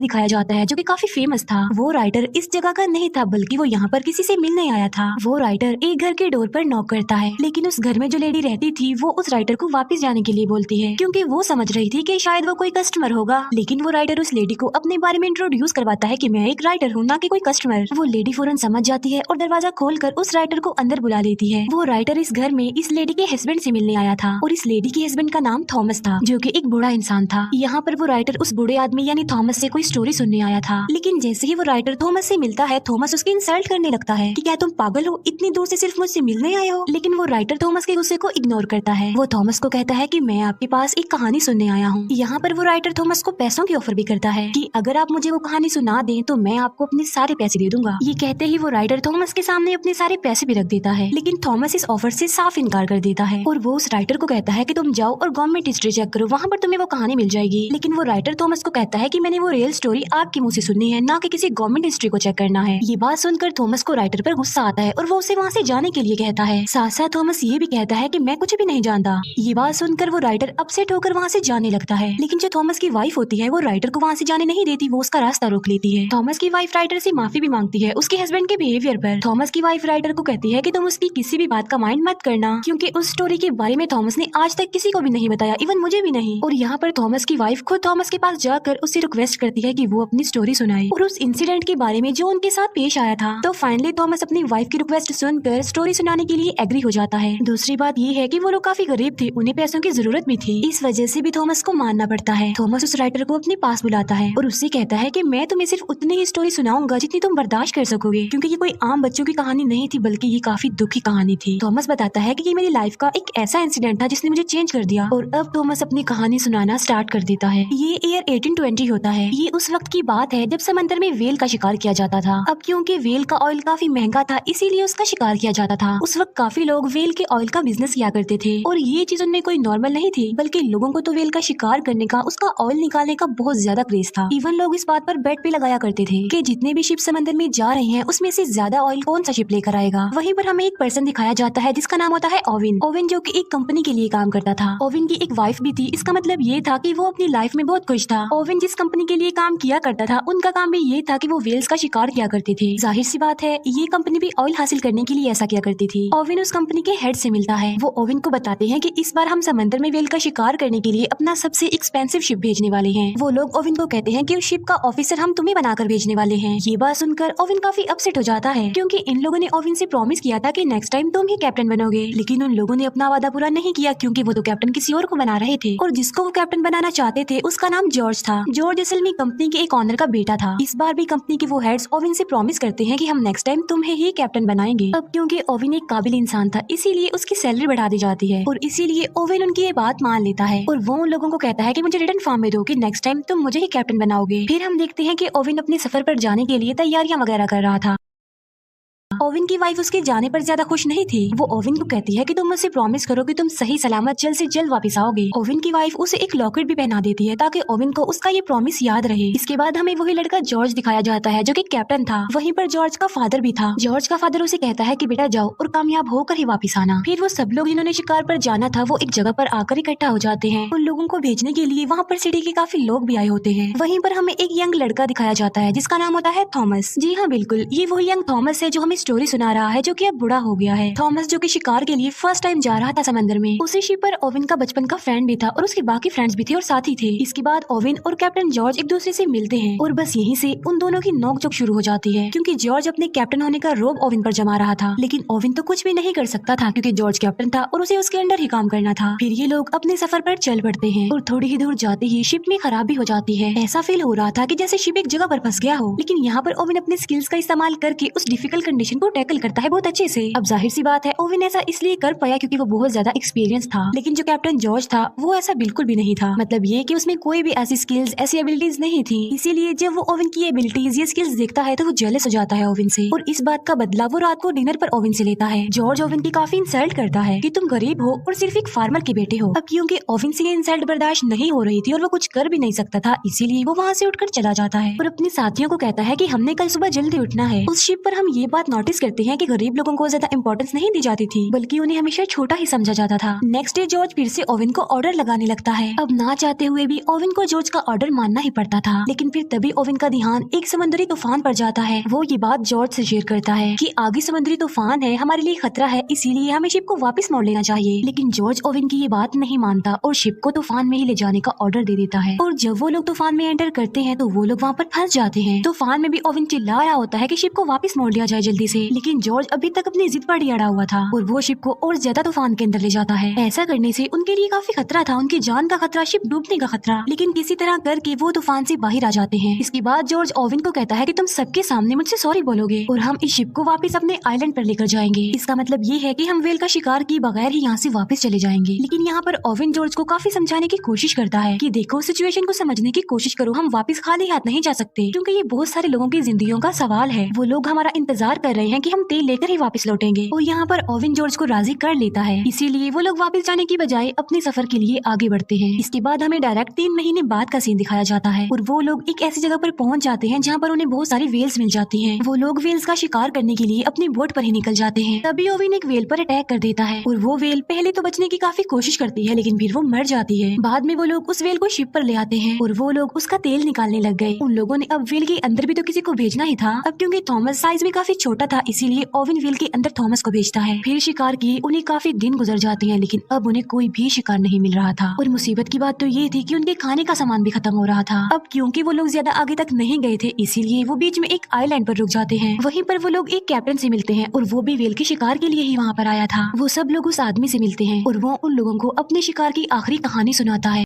दिखाया जाता है जो कि काफी फेमस था। वो राइटर इस जगह का नहीं था बल्कि वो यहाँ पर किसी से मिलने आया था। वो राइटर एक घर के डोर पर नॉक करता है, लेकिन उस घर में जो लेडी रहती थी वो उस राइटर को वापस जाने के लिए बोलती है क्योंकि वो समझ रही थी कि शायद वो कोई कस्टमर होगा। लेकिन वो राइटर उस लेडी को अपने बारे में इंट्रोड्यूस करवाता है कि मैं एक राइटर हूँ, ना कि कोई कस्टमर। वो लेडी फौरन समझ जाती है और दरवाजा खोलकर उस राइटर को अंदर बुला लेती है। वो राइटर इस घर में इस लेडी के हस्बैंड से मिलने आया था और इस लेडी के हस्बैंड का नाम थॉमस था जो कि एक बूढ़ा इंसान था। यहाँ पर वो राइटर उस बूढ़े आदमी यानी थॉमस से कोई स्टोरी सुनने आया था, लेकिन जैसे ही वो राइटर थॉमस से मिलता है थॉमस उसकी इंसल्ट करने लगता है कि क्या तुम पागल हो, इतनी दूर से सिर्फ मुझसे मिलने आए हो। लेकिन वो राइटर थॉमस के गुस्से को इग्नोर करता है। वो थॉमस को कहता है कि मैं आपके पास एक कहानी सुनने आया हूँ। यहाँ पर वो राइटर थॉमस को पैसों की ऑफर भी करता है कि अगर आप मुझे वो कहानी सुना दें तो मैं आपको अपने सारे पैसे दे दूंगा। ये कहते ही वो राइटर थॉमस के सामने अपने सारे पैसे भी रख देता है, लेकिन थॉमस इस ऑफर से साफ इनकार कर देता है और वो उस राइटर को कहता है कि तुम जाओ और गवर्नमेंट हिस्ट्री चेक करो, वहाँ पर तुम्हें वो कहानी मिल जाएगी। लेकिन वो राइटर थॉमस को कहता है कि मैंने वो रियल स्टोरी आपके मुंह से सुननी है, ना कि किसी गवर्नमेंट हिस्ट्री को चेक करना है। ये बात सुनकर थॉमस को राइटर पर गुस्सा आता है और वो उसे वहाँ से जाने के लिए कहता है। साथ साथ थॉमस ये भी कहता है कि मैं कुछ भी नहीं जानता। ये बात सुनकर वो राइटर अपसेट होकर वहाँ से जाने लगता है, लेकिन जो थॉमस की वाइफ होती है वो राइटर को वहाँ से जाने नहीं देती, वो उसका रास्ता रोक लेती है। थॉमस की वाइफ राइटर से माफी भी मांगती है उसके हस्बैंड के बिहेवियर पर। थॉमस की वाइफ राइटर को कहती है कि तुम उसकी किसी भी बात का माइंड मत करना, क्योंकि उस स्टोरी के बारे में थॉमस ने आज तक किसी को भी नहीं बताया, इवन मुझे भी नहीं। और यहाँ पर थॉमस की वाइफ खुद थॉमस के पास जाकर उससे रिक्वेस्ट करती है कि वो अपनी स्टोरी सुनाए और उस इंसिडेंट के बारे में जो उनके साथ पेश आया था। तो फाइनली थॉमस अपनी वाइफ की रिक्वेस्ट सुनकर स्टोरी सुनाने के लिए एग्री हो जाता है। दूसरी बात ये है कि वो लोग काफी गरीब थे, उन्हें पैसों की जरूरत भी थी, इस वजह से भी थॉमस को मानना पड़ता है। थॉमस उस राइटर को अपने पास बुलाता है और उससे कहता है कि मैं तुम्हें सिर्फ उतनी ही स्टोरी सुनाऊंगा जितनी तुम बर्दाश्त कर सकोगे, क्योंकि ये कोई आम बच्चों की कहानी नहीं थी बल्कि ये काफी दुखी कहानी थी। थॉमस बताता है कि ये मेरी लाइफ का एक ऐसा इंसिडेंट था जिसने मुझे चेंज कर दिया। और अब थॉमस अपनी कहानी सुनाना स्टार्ट कर देता है। ये ईयर 1820 होता है। ये उस वक्त की बात है जब समंदर में वेल का शिकार किया जाता था। अब क्योंकि वेल का ऑयल काफी महंगा था इसीलिए उसका शिकार किया जाता था। उस वक्त काफी लोग वेल के ऑयल का बिजनेस किया करते थे और ये चीज उनमें कोई नॉर्मल नहीं थी, बल्कि लोगों को तो वेल का शिकार करने का, उसका ऑयल निकालने का बहुत ज्यादा क्रेज था। इवन लोग इस बात पर बेट पे लगाया करते थे कि जितने भी शिप समंदर में जा रहे हैं उसमें से ज्यादा ऑयल कौन सा शिप लेकर आएगा। वहीं पर हमें एक पर्सन दिखाया जाता है जिसका नाम होता है ओवेन। ओवेन जो कि एक कंपनी के लिए काम करता था। ओवेन की एक वाइफ भी थी। इसका मतलब ये था कि वो अपनी लाइफ में बहुत खुश था। ओवेन जिस कंपनी के लिए काम किया करता था उनका काम भी ये था कि वो वेल्स का शिकार किया करते थे। जाहिर सी बात है ये कंपनी भी ऑयल हासिल करने के लिए ऐसा किया करती थी। ओवेन उस कंपनी के हेड से मिलता है। वो ओवेन को बताते हैं कि इस बार हम समंदर में वेल का शिकार करने के लिए अपना सबसे एक्सपेंसिव शिप भेजने वाले हैं। वो लोग ओवेन को कहते हैं कि उस शिप का ऑफिसर हम तुम्हें बनाकर भेजने वाले हैं। ये बात सुनकर ओवेन काफी अपसेट हो जाता है क्योंकि इन लोगों ने ओवेन से प्रॉमिस किया था कि नेक्स्ट टाइम तुम ही कैप्टन बनोगे, लेकिन उन लोगों ने अपना वादा पूरा नहीं किया क्योंकि वो तो कैप्टन किसी और को बना रहे थे और जिसको वो कैप्टन बनाना चाहते थे उसका नाम जॉर्ज था। जॉर्ज असल में कंपनी के एक ऑनर का बेटा था। इस बार भी कंपनी के वो हेड्स ओवेन से प्रॉमिस करते हैं कि हम नेक्स्ट टाइम तुम्हें ही कैप्टन बनाएंगे। अब क्योंकि ओवेन एक काबिल इंसान था इसीलिए उसकी सैलरी बढ़ा दी जाती है और इसीलिए ओवेन उनकी ये बात मान लेता है और वो उन लोगों को कहता है कि मुझे रिटर्न फॉर्म में दो कि नेक्स्ट टाइम तुम मुझे ही कैप्टन बनाओगे। फिर हम देखते हैं कि ओवेन अपने सफर पर जाने के लिए तैयारियां वगैरह कर रहा था। ओवेन की वाइफ उसके जाने पर ज्यादा खुश नहीं थी। वो ओवेन को कहती है कि तुम मुझसे प्रॉमिस करो कि तुम सही सलामत जल्द से जल्द वापस आओगे। ओवेन की वाइफ उसे एक लॉकेट भी पहना देती है ताकि ओवेन को उसका ये प्रॉमिस याद रहे। इसके बाद हमें वही लड़का जॉर्ज दिखाया जाता है जो कि कैप्टन था। वहीं पर जॉर्ज का फादर भी था। जॉर्ज का फादर उसे कहता है कि बेटा जाओ और कामयाब होकर ही वापस आना। फिर वो सब लोग जिन्होंने शिकार पर जाना था वो एक जगह पर आकर इकट्ठा हो जाते हैं। उन लोगों को भेजने के लिए वहाँ पर सिटी के काफी लोग भी आए होते हैं। वहीं पर हमें एक यंग लड़का दिखाया जाता है जिसका नाम होता है थॉमस। जी हाँ बिल्कुल, ये वही यंग थॉमस है जो हमें स्टोरी सुना रहा है जो कि अब बूढ़ा हो गया है। थॉमस जो कि शिकार के लिए फर्स्ट टाइम जा रहा था समंदर में। उसी शिप पर ओवेन का बचपन का फ्रेंड भी था और उसके बाकी फ्रेंड्स भी थे और साथी थे। इसके बाद ओवेन और कैप्टन जॉर्ज एक दूसरे से मिलते हैं और बस यहीं से उन दोनों की नोकझोंक शुरू हो जाती है क्योंकि जॉर्ज अपने कैप्टन होने का रोब ओवेन पर जमा रहा था, लेकिन ओवेन तो कुछ भी नहीं कर सकता था क्योंकि जॉर्ज कैप्टन था और उसे उसके अंडर ही काम करना था। फिर ये लोग अपने सफर पर चल पड़ते हैं और थोड़ी ही दूर जाते ही शिप में खराबी हो जाती है। ऐसा फील हो रहा था कि जैसे शिप एक जगह पर फंस गया हो, लेकिन यहाँ पर ओवेन अपने स्किल्स का इस्तेमाल करके उस डिफिकल्ट कंडीशन को टैकल करता है बहुत अच्छे से। अब जाहिर सी बात है ओवेन ऐसा इसलिए कर पाया क्योंकि वो बहुत ज्यादा एक्सपीरियंस था, लेकिन जो कैप्टन जॉर्ज था वो ऐसा बिल्कुल भी नहीं था। मतलब ये कि उसमें कोई भी ऐसी स्किल्स ऐसी एबिलिटीज नहीं थी। इसीलिए जब वो ओवेन की एबिलिटीज ये स्किल्स देखता है तो वो जेलस हो जाता है ओवेन से और इस बात का बदला वो रात को डिनर पर ओवेन से लेता है। जॉर्ज ओवेन की काफी इंसल्ट करता है कि तुम गरीब हो और सिर्फ एक फार्मर के बेटे हो। अब क्योंकि ओवेन से ये इंसल्ट बर्दाश्त नहीं हो रही थी और वो कुछ कर भी नहीं सकता था, इसीलिए वो वहाँ से उठकर चला जाता है और अपने साथियों को कहता है कि हमने कल सुबह जल्दी उठना है। उस शिप पर हम ये बात नोटिस करते हैं कि गरीब लोगों को ज्यादा इंपॉर्टेंस नहीं दी जाती थी, बल्कि उन्हें हमेशा छोटा ही समझा जाता था। नेक्स्ट डे जॉर्ज फिर से ओवेन को ऑर्डर लगाने लगता है। अब ना चाहते हुए भी ओवेन को जॉर्ज का ऑर्डर मानना ही पड़ता था, लेकिन फिर तभी ओवेन का ध्यान एक समुद्री तूफान पर जाता है। वो ये बात जॉर्ज से शेयर करता है कि आगे समुद्री तूफान है, हमारे लिए खतरा है, इसीलिए हमें शिप को वापस मोड़ लेना चाहिए। लेकिन जॉर्ज ओवेन की ये बात नहीं मानता और शिप को तूफान में ही ले जाने का ऑर्डर दे देता है। और जब वो लोग तूफान में एंटर करते हैं तो वो लोग वहाँ पर फंस जाते हैं। तूफान में भी ओवेन चिल्ला रहा होता है कि शिप को वापस मोड़ लिया जाए जल्दी से, लेकिन जॉर्ज अभी तक अपनी जिद पर अड़ा हुआ था और वो शिप को और ज्यादा तूफान के अंदर ले जाता है। ऐसा करने से उनके लिए काफी खतरा था, उनकी जान का खतरा, शिप डूबने का खतरा, लेकिन किसी तरह करके वो तूफान से बाहर आ जाते हैं। इसके बाद जॉर्ज ओवेन को कहता है कि तुम सबके सामने मुझसे सॉरी बोलोगे और हम इस शिप को वापस अपने आइलैंड पर लेकर जाएंगे। इसका मतलब ये है कि हम वेल का शिकार किए बगैर ही यहाँ से वापस चले जाएंगे। लेकिन यहाँ पर ओवेन जॉर्ज को काफी समझाने की कोशिश करता है कि देखो, सिचुएशन को समझने की कोशिश करो, हम वापस खाली हाथ नहीं जा सकते, क्योंकि ये बहुत सारे लोगों की जिंदगियों का सवाल है। वो लोग हमारा इंतजार कर रहे हैं कि हम तेल लेकर ही वापस लौटेंगे। और यहाँ पर ओवेन जॉर्ज को राजी कर लेता है, इसीलिए वो लोग वापस जाने की बजाय अपने सफर के लिए आगे बढ़ते हैं। इसके बाद हमें डायरेक्ट 3 महीने बाद का सीन दिखाया जाता है और वो लोग एक ऐसी जगह पर पहुंच जाते हैं जहाँ पर उन्हें बहुत सारी वेल्स मिल जाती हैं। वो लोग वेल्स का शिकार करने के लिए अपनी बोट पर ही निकल जाते हैं। तभी ओवेन एक वेल पर अटैक कर देता है और वो वेल पहले तो बचने की काफी कोशिश करती है, लेकिन फिर वो मर जाती है। बाद में वो लोग उस वेल को शिप पर ले आते हैं और वो लोग उसका तेल निकालने लग गए। उन लोगों ने अब वेल के अंदर भी तो किसी को भेजना ही था। अब क्योंकि थॉमस साइज में काफी छोटा था, इसीलिए ओवेन वेल के अंदर थॉमस को भेजता है। फिर शिकार किए उन्हें काफी दिन गुजर जाते हैं, लेकिन अब उन्हें कोई भी शिकार नहीं मिल रहा था। और मुसीबत की बात तो ये थी कि उनके खाने का सामान भी खत्म हो रहा था। अब क्योंकि वो लोग ज्यादा आगे तक नहीं गए थे, इसीलिए वो बीच में एक आइलैंड पर रुक जाते हैं। वहीं पर वो लोग एक कैप्टन से मिलते हैं और वो भी वेल के शिकार के लिए ही वहाँ पर आया था। वो सब लोग उस आदमी से मिलते हैं और वो उन लोगों को अपने शिकार की आखिरी कहानी सुनाता है।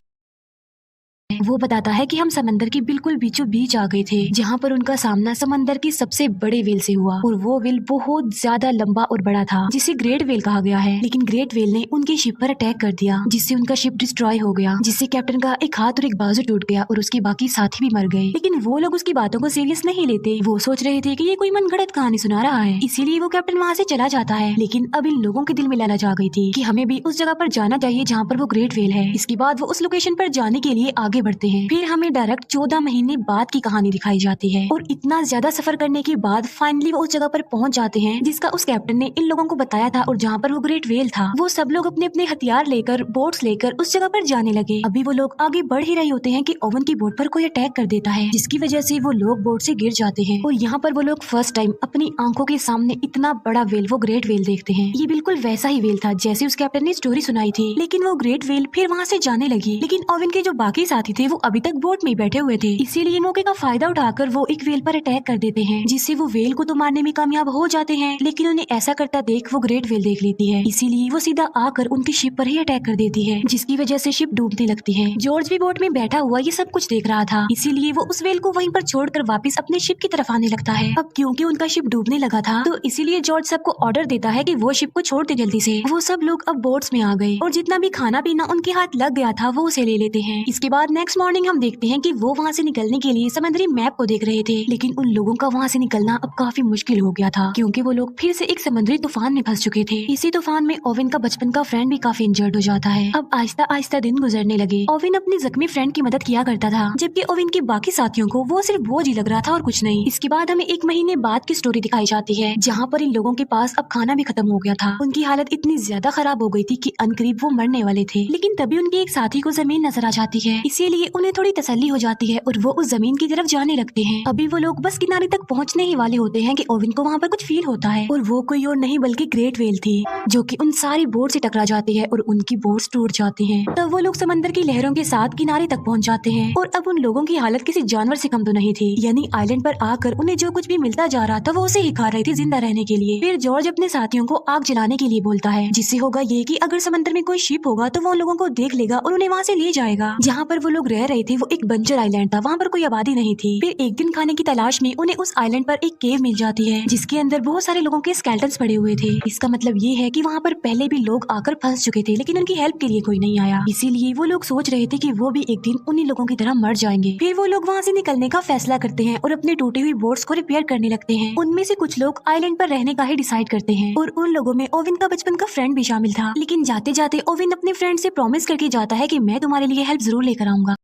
वो बताता है कि हम समंदर के बिल्कुल बीचों बीच आ गए थे, जहाँ पर उनका सामना समंदर की सबसे बड़े वेल से हुआ और वो वेल बहुत ज्यादा लंबा और बड़ा था, जिसे ग्रेट वेल कहा गया है। लेकिन ग्रेट वेल ने उनकी शिप पर अटैक कर दिया, जिससे उनका शिप डिस्ट्रॉय हो गया, जिससे कैप्टन का एक हाथ और एक बाजू टूट गया और उसके बाकी साथी भी मर गए। लेकिन वो लोग उसकी बातों को सीरियस नहीं लेते। वो सोच रहे थे कि ये कोई मनगढ़ंत कहानी सुना रहा है, इसीलिए वो कैप्टन वहाँ से चला जाता है। लेकिन अब इन लोगों के दिल में लालच आ गई थी कि हमें भी उस जगह पर जाना चाहिए जहाँ पर वो ग्रेट वेल है। इसके बाद वो उस लोकेशन पर जाने के लिए आगे बढ़ते हैं। फिर हमें डायरेक्ट 14 महीने बाद की कहानी दिखाई जाती है और इतना ज्यादा सफर करने के बाद फाइनली वो उस जगह पर पहुंच जाते हैं जिसका उस कैप्टन ने इन लोगों को बताया था और जहाँ पर वो ग्रेट वेल था। वो सब लोग अपने अपने हथियार लेकर, बोट्स लेकर उस जगह पर जाने लगे। अभी वो लोग आगे बढ़ ही रहे होते हैं कि ओवेन की बोट पर कोई अटैक कर देता है, जिसकी वजह से वो लोग बोट से गिर जाते हैं। और यहाँ पर वो लोग फर्स्ट टाइम अपनी आंखों के सामने इतना बड़ा वेल, वो ग्रेट वेल देखते हैं। ये बिल्कुल वैसा ही वेल था जैसे उस कैप्टन ने स्टोरी सुनाई थी। लेकिन वो ग्रेट वेल फिर वहाँ से जाने लगी। लेकिन ओवेन के जो बाकी साथी थे वो अभी तक बोट में बैठे हुए थे, इसीलिए मौके का फायदा उठाकर वो एक वेल पर अटैक कर देते हैं, जिससे वो वेल को तो मारने में कामयाब हो जाते हैं। लेकिन उन्हें ऐसा करता देख वो ग्रेट वेल देख लेती है, इसीलिए वो सीधा आकर उनकी शिप पर ही अटैक कर देती है, जिसकी वजह से शिप डूबने लगती है। जॉर्ज भी बोट में बैठा हुआ ये सब कुछ देख रहा था, इसीलिए वो उस वेल को वहीं पर छोड़कर वापस अपने शिप की तरफ आने लगता है। अब क्योंकि उनका शिप डूबने लगा था, तो इसीलिए जॉर्ज सबको ऑर्डर देता है कि वो शिप को छोड़ दे जल्दी से। वो सब लोग अब बोट्स में आ गए और जितना भी खाना पीना उनके हाथ लग गया था वो उसे ले लेते हैं। इसके बाद नेक्स्ट मॉर्निंग हम देखते हैं कि वो वहाँ से निकलने के लिए समंदरी मैप को देख रहे थे, लेकिन उन लोगों का वहाँ से निकलना अब काफी मुश्किल हो गया था, क्योंकि वो लोग फिर से एक समुद्री तूफान में फंस चुके थे। इसी तूफान में ओवेन का बचपन का फ्रेंड भी काफी इंजर्ड हो जाता है। अब आहिस्ता आहिस्ता दिन गुजरने लगे। ओवेन अपनी जख्मी फ्रेंड की मदद किया करता था, जबकि ओवेन के बाकी साथियों को वो सिर्फ बोझ ही लग रहा था और कुछ नहीं। इसके बाद हमें 1 महीने बाद की स्टोरी दिखाई जाती है, जहाँ पर इन लोगों के पास अब खाना भी खत्म हो गया था। उनकी हालत इतनी ज्यादा खराब हो गई थी कि अनकरीब वो मरने वाले थे। लेकिन तभी उनके एक साथी को जमीन नजर आ जाती है, इसीलिए उन्हें थोड़ी तसल्ली हो जाती है और वो उस जमीन की तरफ जाने लगते हैं। अभी वो लोग बस किनारे तक पहुंचने ही वाले होते हैं कि ओवेन को वहाँ पर कुछ फील होता है और वो कोई और नहीं बल्कि ग्रेट वेल थी, जो कि उन सारी बोट से टकरा जाती है और उनकी बोट्स टूट जाती हैं। तब वो लोग समंदर की लहरों के साथ किनारे तक पहुंच जाते हैं और अब उन लोगों की हालत किसी जानवर से कम तो नहीं थी, यानी आइलैंड पर आकर उन्हें जो कुछ भी मिलता जा रहा था वो उसे ही खा रहे थे जिंदा रहने के लिए। फिर जॉर्ज अपने साथियों को आग जलाने के लिए बोलता है, जिससे होगा ये कि अगर समंदर में कोई शिप होगा तो वो उन लोगों को देख लेगा और उन्हें वहाँ से ले जाएगा। जहाँ पर वो लोग रह रहे थे वो एक बंजर आइलैंड था, वहाँ पर कोई आबादी नहीं थी। फिर एक दिन खाने की तलाश में उन्हें उस आइलैंड पर एक केव मिल जाती है, जिसके अंदर बहुत सारे लोगों के स्केलेटन्स पड़े हुए थे। इसका मतलब ये है कि वहाँ पर पहले भी लोग आकर फंस चुके थे, लेकिन उनकी हेल्प के लिए कोई नहीं आया। इसीलिए वो लोग सोच रहे थे कि वो भी एक दिन उन्हीं लोगों की तरह मर जाएंगे। फिर वो लोग वहाँ से निकलने का फैसला करते हैं और अपनी टूटी हुई बोट्स को रिपेयर करने लगते हैं। उनमें से कुछ लोग आइलैंड पर रहने का ही डिसाइड करते हैं और उन लोगों में ओवेन का बचपन का फ्रेंड भी शामिल था। लेकिन जाते जाते ओवेन अपने फ्रेंड से प्रॉमिस करके जाता है कि मैं तुम्हारे लिए हेल्प जरूर लेकर आऊंगा।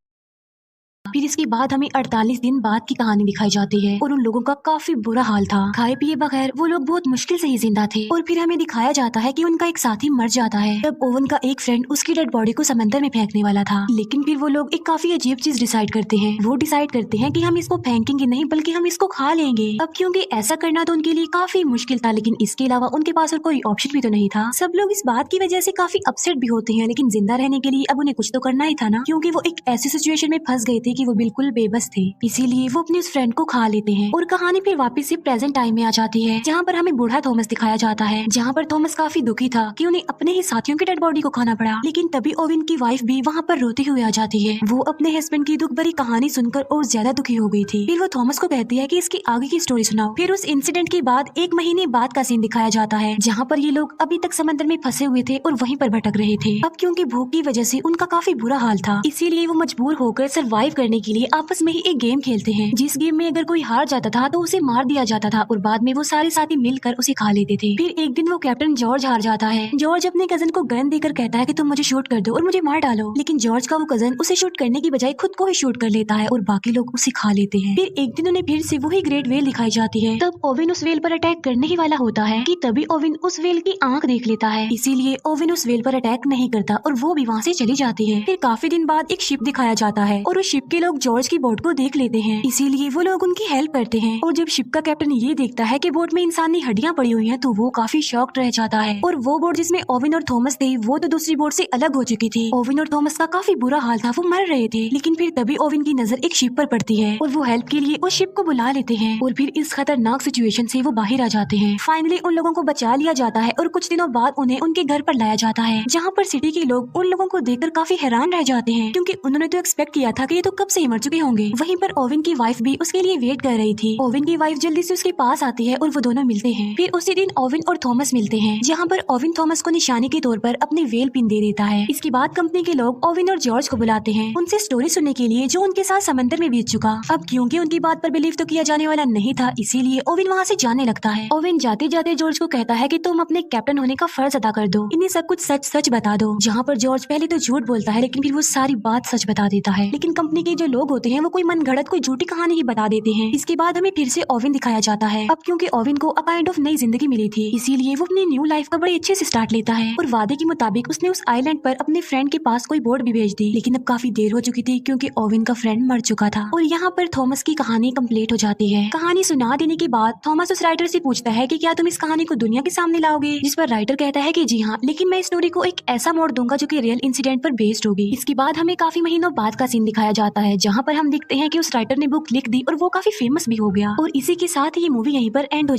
फिर इसके बाद हमें 48 दिन बाद की कहानी दिखाई जाती है और उन लोगों का काफी बुरा हाल था। खाए पिए बगैर वो लोग बहुत मुश्किल से ही जिंदा थे। और फिर हमें दिखाया जाता है कि उनका एक साथी मर जाता है। तब ओवन का एक फ्रेंड उसकी डेड बॉडी को समंदर में फेंकने वाला था, लेकिन फिर वो लोग एक काफी अजीब चीज डिसाइड करते हैं। वो डिसाइड करते हैं कि हम इसको फेंकेंगे नहीं बल्कि हम इसको खा लेंगे। अब क्योंकि ऐसा करना तो उनके लिए काफी मुश्किल था, लेकिन इसके अलावा उनके पास और कोई ऑप्शन भी तो नहीं था। सब लोग इस बात की वजह से काफी अपसेट भी होते हैं, लेकिन जिंदा रहने के लिए अब उन्हें कुछ तो करना ही था ना, क्योंकि वो एक ऐसी सिचुएशन में फंस गए थे कि वो बिल्कुल बेबस थे। इसीलिए वो अपने उस फ्रेंड को खा लेते हैं और कहानी फिर वापस से प्रेजेंट टाइम में आ जाती है, जहाँ पर हमें बूढ़ा थॉमस दिखाया जाता है। जहाँ पर थॉमस काफी दुखी था कि उन्हें अपने ही साथियों की डेड बॉडी को खाना पड़ा। लेकिन तभी ओवेन की वाइफ भी वहाँ पर रोती हुई आ जाती है। वो अपने हस्बैंड की दुख भरी कहानी सुनकर और ज्यादा दुखी हो गई थी। फिर वो थॉमस को कहती है कि इसकी आगे की स्टोरी सुनाओ। फिर उस इंसिडेंट के बाद 1 महीने बाद का सीन दिखाया जाता है, जहाँ पर ये लोग अभी तक समंदर में फंसे हुए थे और वहीं पर भटक रहे थे। अब क्योंकि भूख की वजह से उनका काफी बुरा हाल था, इसीलिए वो मजबूर होकर सरवाइव करने के लिए आपस में ही एक गेम खेलते हैं, जिस गेम में अगर कोई हार जाता था तो उसे मार दिया जाता था और बाद में वो सारे साथी मिलकर उसे खा लेते थे। फिर एक दिन वो कैप्टन जॉर्ज हार जाता है। जॉर्ज अपने कजन को गन देकर कहता है कि तुम मुझे शूट कर दो और मुझे मार डालो, लेकिन जॉर्ज का वो कजन उसे शूट करने की बजाय खुद को ही शूट कर लेता है और बाकी लोग उसे खा लेते हैं। फिर एक दिन उन्हें फिर से वही ग्रेट वेल दिखाई जाती है। तब ओवेन उस वेल पर अटैक करने ही वाला होता है कि तभी ओवेन उस वेल की आंख देख लेता है, इसीलिए ओवेन उस वेल पर अटैक नहीं करता और वो भी वहाँ से चली जाती है। फिर काफी दिन बाद एक शिप दिखाया जाता है और उस शिप के लोग जॉर्ज की बोट को देख लेते हैं, इसीलिए वो लोग उनकी हेल्प करते हैं। और जब शिप का कैप्टन ये देखता है कि बोट में इंसानी हड्डियां पड़ी हुई हैं, तो वो काफी शॉक्ड रह जाता है। और वो बोट जिसमें ओवेन और थॉमस थे वो तो दूसरी बोट से अलग हो चुकी थी। ओवेन और थॉमस का काफी बुरा हाल था, वो मर रहे थे। लेकिन फिर तभी ओवेन की नजर एक शिप पर पड़ती है और वो हेल्प के लिए उस शिप को बुला लेते हैं और फिर इस खतरनाक सिचुएशन से वो बाहर आ जाते हैं। फाइनली उन लोगों को बचा लिया जाता है और कुछ दिनों बाद उन्हें उनके घर पर लाया जाता है, जहाँ पर सिटी के लोग उन लोगों को देखकर काफी हैरान रह जाते हैं, क्योंकि उन्होंने तो एक्सपेक्ट किया था कि ये तो कब से ही मर चुके होंगे। वहीं पर ओवेन की वाइफ भी उसके लिए वेट कर रही थी। ओवेन की वाइफ जल्दी से उसके पास आती है और वो दोनों मिलते हैं। फिर उसी दिन ओवेन और थॉमस मिलते हैं, जहाँ पर ओवेन थॉमस को निशानी के तौर पर अपनी वेल पिन दे देता है। इसके बाद कंपनी के लोग ओवेन और जॉर्ज को बुलाते हैं उनसे स्टोरी सुनने के लिए, जो उनके साथ समंदर में बीत चुका। अब क्योंकि उनकी बात पर बिलीव तो किया जाने वाला नहीं था, इसीलिए ओवेन वहाँ से जाने लगता है। ओवेन जाते जाते जॉर्ज को कहता है कि तुम अपने कैप्टन होने का फर्ज अदा कर दो, इन्हें सब कुछ सच सच बता दो। जहाँ पर जॉर्ज पहले तो झूठ बोलता है, लेकिन फिर वो सारी बात सच बता देता है। लेकिन कंपनी के जो लोग होते हैं वो कोई मनगढ़ंत कोई झूठी कहानी ही बता देते हैं। इसके बाद हमें फिर से ओवेन दिखाया जाता है। अब क्योंकि ओवेन को अ काइंड ऑफ नई जिंदगी मिली थी, इसीलिए वो अपनी न्यू लाइफ का बड़े अच्छे से स्टार्ट लेता है और वादे के मुताबिक उसने उस आइलैंड पर अपने फ्रेंड के पास कोई बोट भी भेज दी। लेकिन अब काफी देर हो चुकी थी, क्योंकि ओवेन का फ्रेंड मर चुका था। और यहाँ पर थॉमस की कहानी कंप्लीट हो जाती है। कहानी सुना देने के बाद थॉमस उस राइटर से पूछता है कि क्या तुम इस कहानी को दुनिया के सामने लाओगे, जिस पर राइटर कहता है कि जी हाँ, लेकिन मैं इस स्टोरी को एक ऐसा मोड़ दूंगा जो कि रियल इंसिडेंट पर बेस्ड होगी। इसके बाद हमें काफी महीनों बाद का सीन दिखाया जाता है, जहाँ पर हम देखते हैं कि उस राइटर ने बुक लिख दी और वो काफी फेमस भी हो गया। और इसी के साथ ये मूवी यहीं पर एंड हो